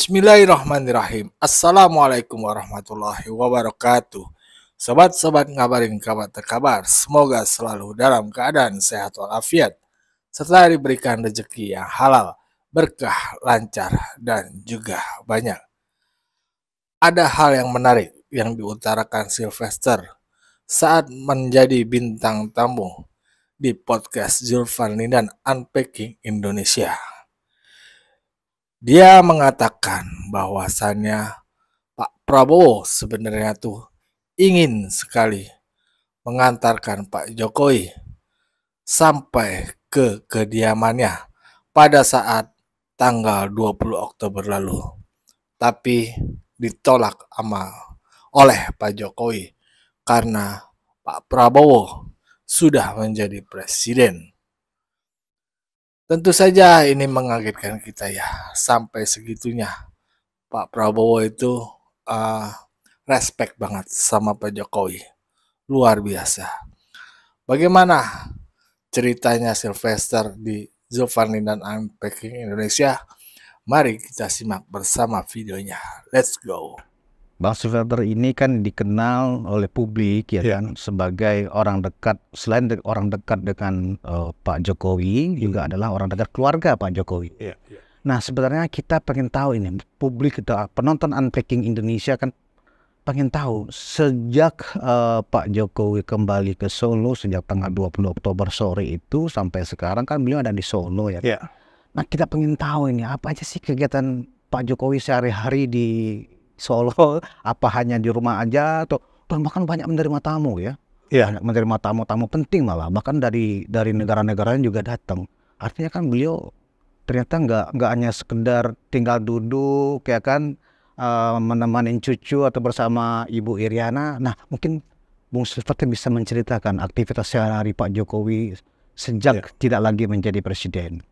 Bismillahirrahmanirrahim. Assalamualaikum warahmatullahi wabarakatuh. Sobat-sobat ngabarin kabar terkabar, semoga selalu dalam keadaan sehat walafiat, serta diberikan rezeki yang halal, berkah, lancar, dan juga banyak. Ada hal yang menarik yang diutarakan Sylvester saat menjadi bintang tamu di podcast Zulfan dan Unpacking Indonesia. Dia mengatakan bahwasannya Pak Prabowo sebenarnya tuh ingin sekali mengantarkan Pak Jokowi sampai ke kediamannya pada saat tanggal 20 Oktober lalu. Tapi ditolak oleh Pak Jokowi karena Pak Prabowo sudah menjadi presiden. Tentu saja ini mengagetkan kita ya, sampai segitunya Pak Prabowo itu respect banget sama Pak Jokowi, luar biasa. Bagaimana ceritanya Sylvester di Zulfan dan Unpacking Indonesia? Mari kita simak bersama videonya. Let's go. Bang Sylvester ini kan dikenal oleh publik kan sebagai orang dekat, selain orang dekat dengan Pak Jokowi, juga adalah orang dekat keluarga Pak Jokowi. Nah, sebenarnya kita pengen tahu ini, publik kita penonton Unpacking Indonesia kan pengen tahu sejak Pak Jokowi kembali ke Solo sejak tanggal 20 Oktober sore itu sampai sekarang kan beliau ada di Solo ya. Nah, kita pengen tahu ini apa aja sih kegiatan Pak Jokowi sehari-hari di Solo, apa hanya di rumah aja atau bahkan banyak menerima tamu ya. Banyak menerima tamu-tamu penting malah, bahkan dari negara-negara juga datang. Artinya kan beliau ternyata nggak hanya sekedar tinggal duduk ya kan, menemani cucu atau bersama Ibu Iriana. Nah, mungkin Bung Sylvester bisa menceritakan aktivitas sehari-hari Pak Jokowi sejak tidak lagi menjadi presiden.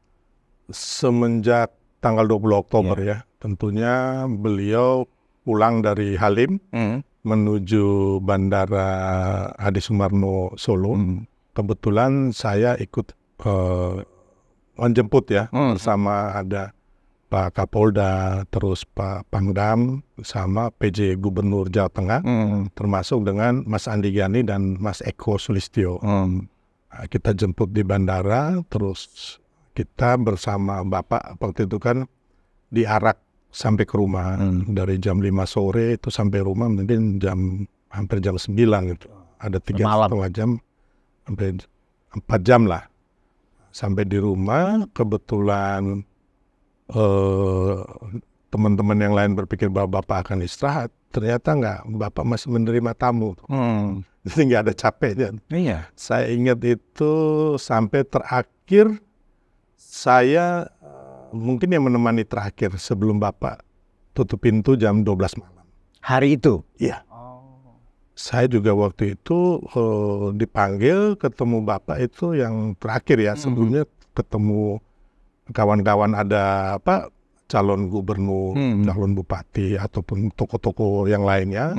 Semenjak tanggal 20 Oktober ya, tentunya beliau pulang dari Halim menuju Bandara Adi Sumarmo Solo. Kebetulan saya ikut menjemput ya, bersama ada Pak Kapolda, terus Pak Pangdam, sama PJ Gubernur Jawa Tengah, termasuk dengan Mas Andi Gani dan Mas Eko Sulistyo. Kita jemput di bandara, terus kita bersama Bapak waktu itu kan diarak sampai ke rumah. Dari jam 5 sore itu sampai rumah mungkin hampir jam 9 gitu. Ada 3,5 jam, sampai 4 jam lah. Sampai di rumah, kebetulan teman-teman yang lain berpikir bahwa Bapak akan istirahat. Ternyata enggak, Bapak masih menerima tamu. Jadi nggak ada capeknya. Saya ingat itu sampai terakhir saya mungkin yang menemani terakhir sebelum Bapak tutup pintu jam 12 malam. Hari itu? Iya. Saya juga waktu itu dipanggil ketemu Bapak itu yang terakhir ya. Sebelumnya ketemu kawan-kawan, ada calon gubernur, calon bupati, ataupun tokoh-tokoh yang lainnya.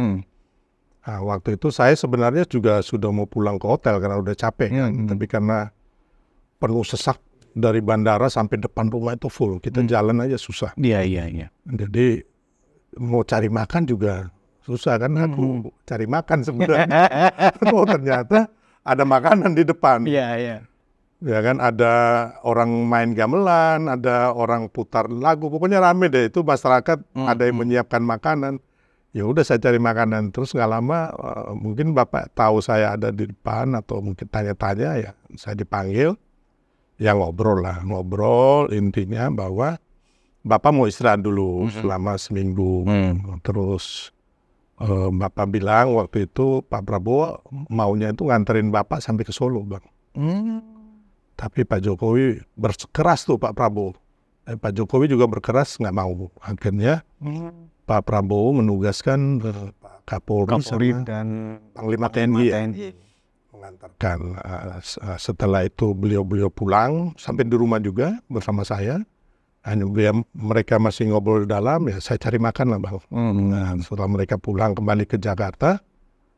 Nah, waktu itu saya sebenarnya juga sudah mau pulang ke hotel karena udah capek kan. Tapi karena penuh sesak, dari bandara sampai depan rumah itu full, kita jalan aja susah. Iya. Jadi mau cari makan juga susah kan, aku cari makan sebenarnya. Oh, ternyata ada makanan di depan. Iya. Ya kan, ada orang main gamelan, ada orang putar lagu, pokoknya rame deh itu masyarakat, ada yang menyiapkan makanan. Ya udah saya cari makanan, terus nggak lama mungkin Bapak tahu saya ada di depan atau mungkin tanya-tanya, ya saya dipanggil. Ya ngobrol intinya bahwa Bapak mau istirahat dulu selama seminggu. Terus Bapak bilang waktu itu Pak Prabowo maunya itu nganterin Bapak sampai ke Solo, Bang. Tapi Pak Jokowi berkeras tuh, Pak Prabowo. Pak Jokowi juga berkeras, nggak mau. Akhirnya Pak Prabowo menugaskan Pak Kapolri dan Panglima TNI. Mengantarkan. Setelah itu beliau pulang sampai di rumah juga bersama saya. Hanya mereka masih ngobrol dalam, ya saya cari makan lah, Bang. Nah, setelah mereka pulang kembali ke Jakarta,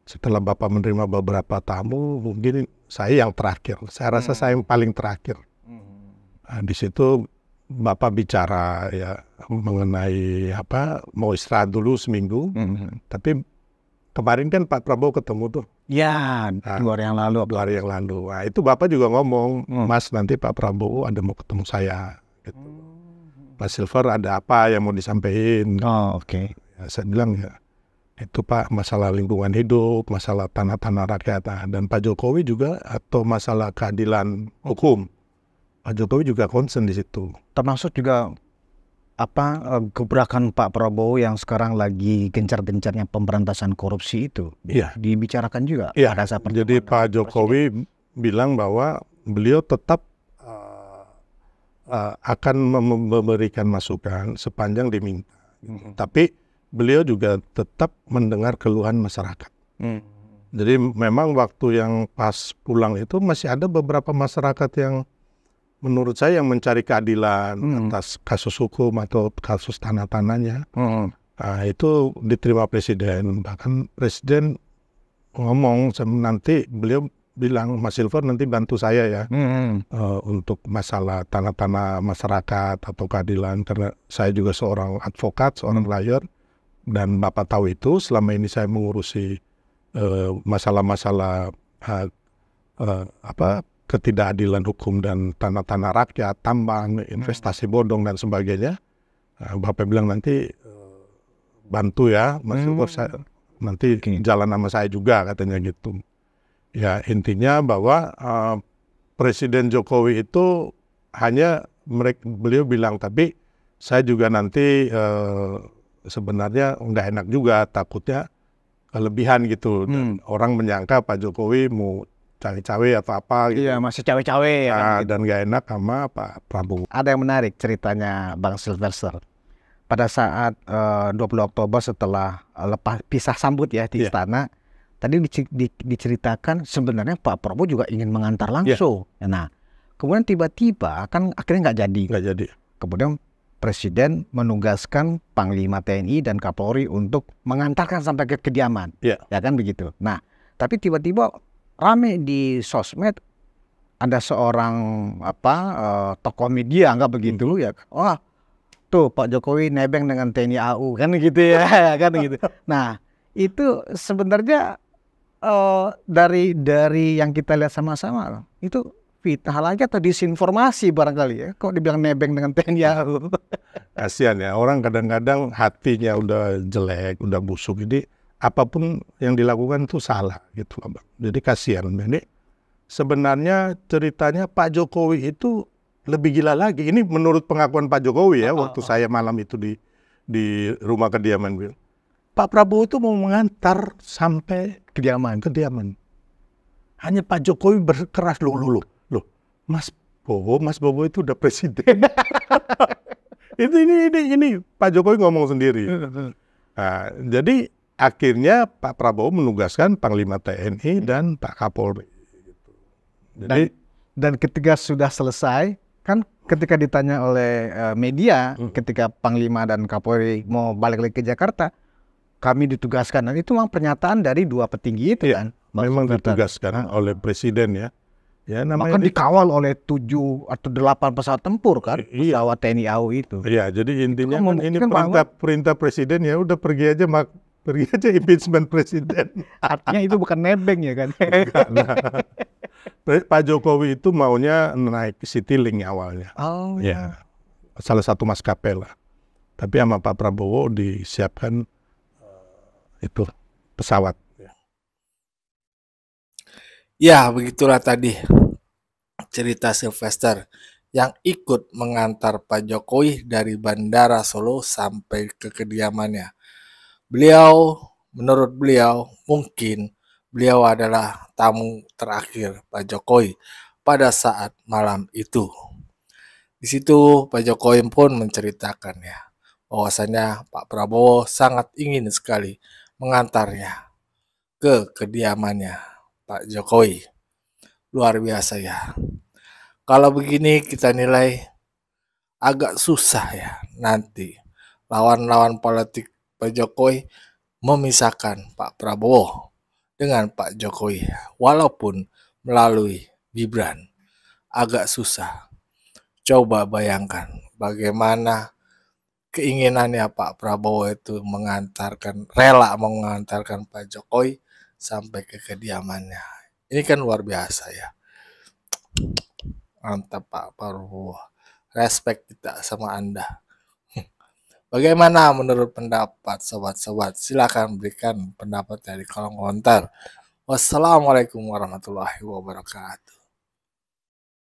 setelah Bapak menerima beberapa tamu, mungkin saya yang terakhir. Saya rasa saya yang paling terakhir. Nah, di situ Bapak bicara ya mengenai mau istirahat dulu seminggu, tapi kemarin kan Pak Prabowo ketemu tuh. Ya, 2 hari yang lalu. 2 hari yang lalu. Nah, itu Bapak juga ngomong, Mas nanti Pak Prabowo ada mau ketemu saya. Gitu. Mas Silver ada apa yang mau disampaikan? Oh, oke. Ya, saya bilang ya itu Pak masalah lingkungan hidup, masalah tanah-tanah rakyat, dan Pak Jokowi juga atau masalah keadilan hukum. Pak Jokowi juga concern di situ. Termasuk juga gebrakan Pak Prabowo yang sekarang lagi gencar-gencarnya pemberantasan korupsi itu. Iya. Dibicarakan juga pada saat pertemuan. Jadi Pak Jokowi bilang bahwa beliau tetap akan memberikan masukan sepanjang diminta. Tapi beliau juga tetap mendengar keluhan masyarakat. Jadi memang waktu yang pas pulang itu masih ada beberapa masyarakat yang menurut saya yang mencari keadilan atas kasus hukum atau kasus tanah-tanahnya. Nah, itu diterima Presiden. Bahkan Presiden ngomong nanti beliau bilang, Mas Silver nanti bantu saya ya untuk masalah tanah-tanah masyarakat atau keadilan. Karena saya juga seorang advokat, seorang lawyer. Dan Bapak tahu itu selama ini saya mengurusi masalah-masalah ketidakadilan hukum dan tanah-tanah rakyat, tambang, investasi bodong dan sebagainya. Bapak bilang nanti bantu ya, Mas Silver, nanti jalan sama saya juga katanya gitu. Ya intinya bahwa Presiden Jokowi itu hanya beliau bilang, tapi saya juga nanti sebenarnya nggak enak juga, takutnya kelebihan gitu. Dan orang menyangka Pak Jokowi mau cawe-cawe atau apa gitu. Iya, masih cawe-cawe ya. Dan nggak enak sama Pak Prabowo. Ada yang menarik ceritanya Bang Sylvester. Pada saat 20 Oktober setelah pisah sambut ya di istana, tadi diceritakan sebenarnya Pak Prabowo juga ingin mengantar langsung. Nah, kemudian tiba-tiba kan akhirnya nggak jadi. Nggak jadi. Kemudian Presiden menugaskan Panglima TNI dan Kapolri untuk mengantarkan sampai ke kediaman. Ya kan begitu. Nah, tapi tiba-tiba rame di sosmed, ada seorang tokoh media nggak begitu ya. Wah, tuh Pak Jokowi nebeng dengan TNI AU kan gitu ya, kan gitu. Nah, itu sebenarnya dari yang kita lihat sama-sama itu fitnah lagi atau disinformasi barangkali ya. Kok dibilang nebeng dengan TNI AU? Kasihan ya, orang kadang-kadang hatinya udah jelek, udah busuk. Jadi apapun yang dilakukan itu salah gitu, Bang. Jadi kasihan. Jadi sebenarnya ceritanya Pak Jokowi itu lebih gila lagi. Ini menurut pengakuan Pak Jokowi ya, waktu saya malam itu di rumah kediaman. Pak Prabowo itu mau mengantar sampai kediaman. Hanya Pak Jokowi berkeras, loh, Mas Bowo itu udah presiden. ini Pak Jokowi ngomong sendiri. Nah, jadi akhirnya Pak Prabowo menugaskan Panglima TNI dan Pak Kapolri. Jadi, dan ketika sudah selesai, kan ketika ditanya oleh media, ketika Panglima dan Kapolri mau balik lagi ke Jakarta, kami ditugaskan. Dan itu memang pernyataan dari 2 petinggi itu kan. Memang ditugaskan oleh Presiden ya. Ya, bahkan dikawal oleh 7 atau 8 pesawat tempur kan, pesawat TNI AU itu. Iya, jadi intinya kan ini perintah Presiden ya, udah pergi aja impeachment Presiden. Artinya itu bukan nebeng ya kan? Nah, Pak Jokowi itu maunya naik Citylink awalnya. Oh ya. Salah satu maskapai lah. Tapi sama Pak Prabowo disiapkan itu pesawat. Ya, begitulah tadi cerita Sylvester yang ikut mengantar Pak Jokowi dari Bandara Solo sampai ke kediamannya. Menurut beliau, mungkin beliau adalah tamu terakhir Pak Jokowi pada saat malam itu. Di situ Pak Jokowi pun menceritakan ya, bahwasanya Pak Prabowo sangat ingin sekali mengantarnya ke kediamannya Pak Jokowi. Luar biasa ya. Kalau begini kita nilai agak susah ya nanti lawan-lawan politik Pak Jokowi memisahkan Pak Prabowo dengan Pak Jokowi. Walaupun melalui Gibran agak susah. Coba bayangkan bagaimana keinginannya Pak Prabowo itu rela mengantarkan Pak Jokowi sampai ke kediamannya. Ini kan luar biasa ya. Mantap Pak Prabowo. Respect kita sama Anda. Bagaimana menurut pendapat sobat-sobat? Silakan berikan pendapatnya di kolom komentar. Wassalamualaikum warahmatullahi wabarakatuh.